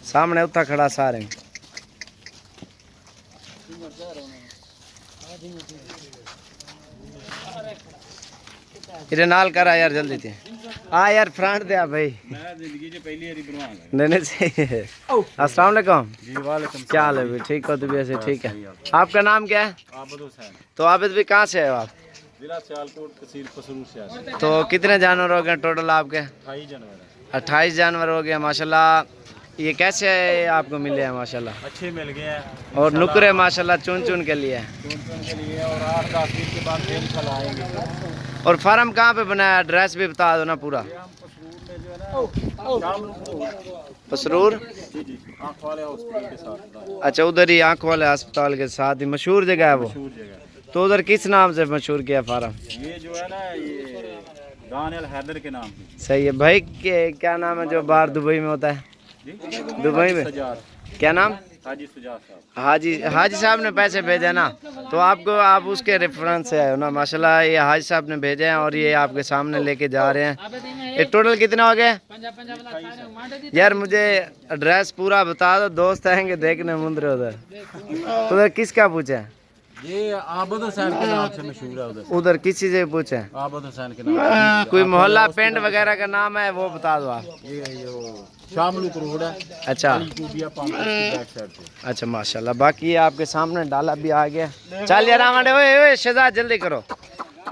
सामने उत्ता खड़ा सारे इधर नाल करा यार जल्दी थी। हाँ यार फ्रंट दे भाई नहीं नहीं सही है। अस्सलाम वालेकुम क्या हाल है भाई? ठीक हो? तो भी ऐसे ठीक है। आपका नाम क्या है? आबिद हुसैन। तो आबिद भी कहाँ से है आप? जिला सियालकोट तहसील पसरूर से। तो कितने जानवर हो गए टोटल आपके? 28 जानवर 28 जानवर हो गए माशाल्लाह। ये कैसे आपको मिले हैं माशाल्लाह? अच्छे मिल गए हैं और नुकरे माशाल्लाह चुन चुन के लिए। चुन के लिए और 8-10 दिन के बाद फिर कल आएंगे। और फार्म कहाँ पे बनाया? एड्रेस भी बता दो ना पूरा। ये हम पसरूर में जो है ना पसरूर जी जी आँख वाले हॉस्पिटल के साथ। अच्छा उधर ही आँख वाले अस्पताल के साथ ही मशहूर जगह है वो। मशहूर जगह। तो उधर किस नाम से मशहूर किया फार्म? ये जो है ना ये दानियल हैदर के नाम से। सही है भाई। क्या नाम है जो बाहर दुबई में होता है? दुबई में क्या नाम? हाजी सुजात साहब। हाजी साहब ने पैसे भेजे ना, तो आपको आप उसके रेफरेंस से आए हो ना माशाल्लाह। ये हाजी साहब ने भेजे हैं और ये आपके सामने लेके जा रहे हैं। ये टोटल कितना हो गया यार? मुझे एड्रेस पूरा बता दो, दोस्त आएंगे देखने मुंद्रे उधर। उधर किसका पूछे? ये आबिद हुसैन के नाम से मशहूर है उधर। उधर किसी से पूछे? आबिद हुसैन के नाम। कोई मोहल्ला पिंड वगैरह का नाम है वो बता दो आप। ये शामलुक रोड है। अच्छा अच्छा माशाल्लाह। बाकी ये आपके सामने डाला भी आ गया। चल यार ओए शहजाद जल्दी करो।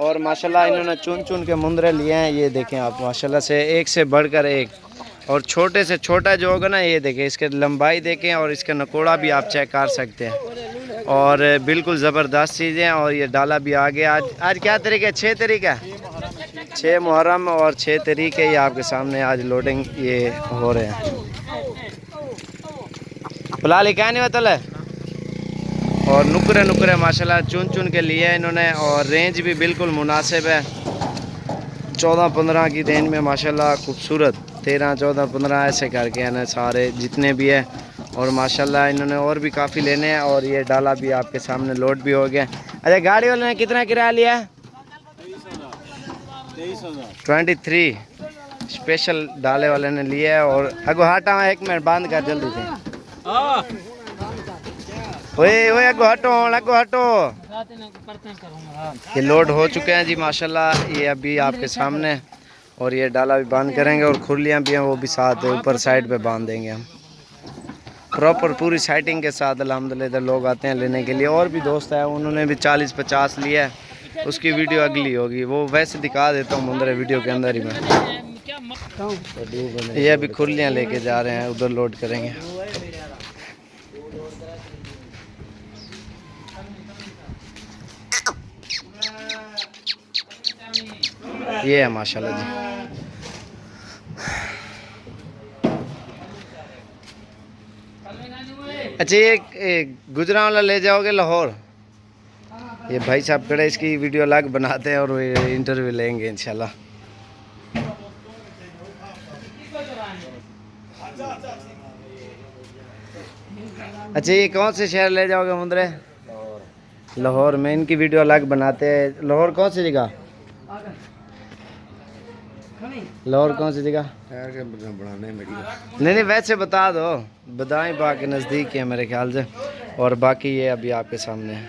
और माशाल्लाह इन्होंने चुन चुन के मुंदरे लिए हैं। ये देखें आप माशाल्लाह से एक से बढ़कर एक। और छोटे से छोटा जो होगा ना ये देखें, इसके लंबाई देखें और इसका नकोड़ा भी आप चेक कर सकते हैं। और बिल्कुल ज़बरदस्त चीज़ें। और ये डाला भी आ गया। आज क्या तारीख है? 6 तारीख है। 6 मुहर्रम और 6 तारीख है। ये आपके सामने आज लोडिंग ये हो रहे हैं। फिलहाल क्या नहीं बतल है। और नुकरे नुकरे माशाल्लाह चुन चुन के लिए इन्होंने। और रेंज भी बिल्कुल मुनासिब है। 14-15 की रेंज में माशाल्लाह खूबसूरत। 13, 14, 15 ऐसे करके है ना सारे जितने भी है। और माशाल्लाह इन्होंने और भी काफ़ी लेने हैं। और ये डाला भी आपके सामने लोड भी हो गया। अच्छा गाड़ी वाले ने कितना किराया लिया है? 23 स्पेशल डाले वाले ने लिया है। और अगो हटा 1 मिनट बंद कर जल्दी से। ओए अगो हटो। ये लोड हो चुके हैं जी माशाल्लाह। ये अभी आपके सामने। और ये डाला भी बंद करेंगे और खुरलियाँ भी हैं वो भी साथ ऊपर साइड पे बांध देंगे हम प्रॉपर पूरी सेटिंग के साथ। अल्हम्दुलिल्लाह इधर लोग आते हैं लेने के लिए। और भी दोस्त हैं उन्होंने भी 40-50 लिया है। उसकी वीडियो अगली होगी, वो वैसे दिखा देता हूँ मुंदर वीडियो के अंदर ही मैं। ये अभी खुरलियाँ लेके जा रहे हैं, उधर लोड करेंगे। ये है माशाल्लाह जी। अच्छा ये गुजरांवाला ले जाओगे लाहौर? ये भाई साहब खड़े, इसकी वीडियो अलग बनाते हैं और इंटरव्यू लेंगे इंशाल्लाह। अच्छा ये कौन से शहर ले जाओगे मुंदरे? लाहौर में। इनकी वीडियो अलग बनाते हैं। लाहौर कौन सी जगह? लाहौर कौन सी जगह? नहीं वैसे बता दो। बदाई बाग के नज़दीक है मेरे ख्याल से। और बाकी ये अभी आपके सामने है।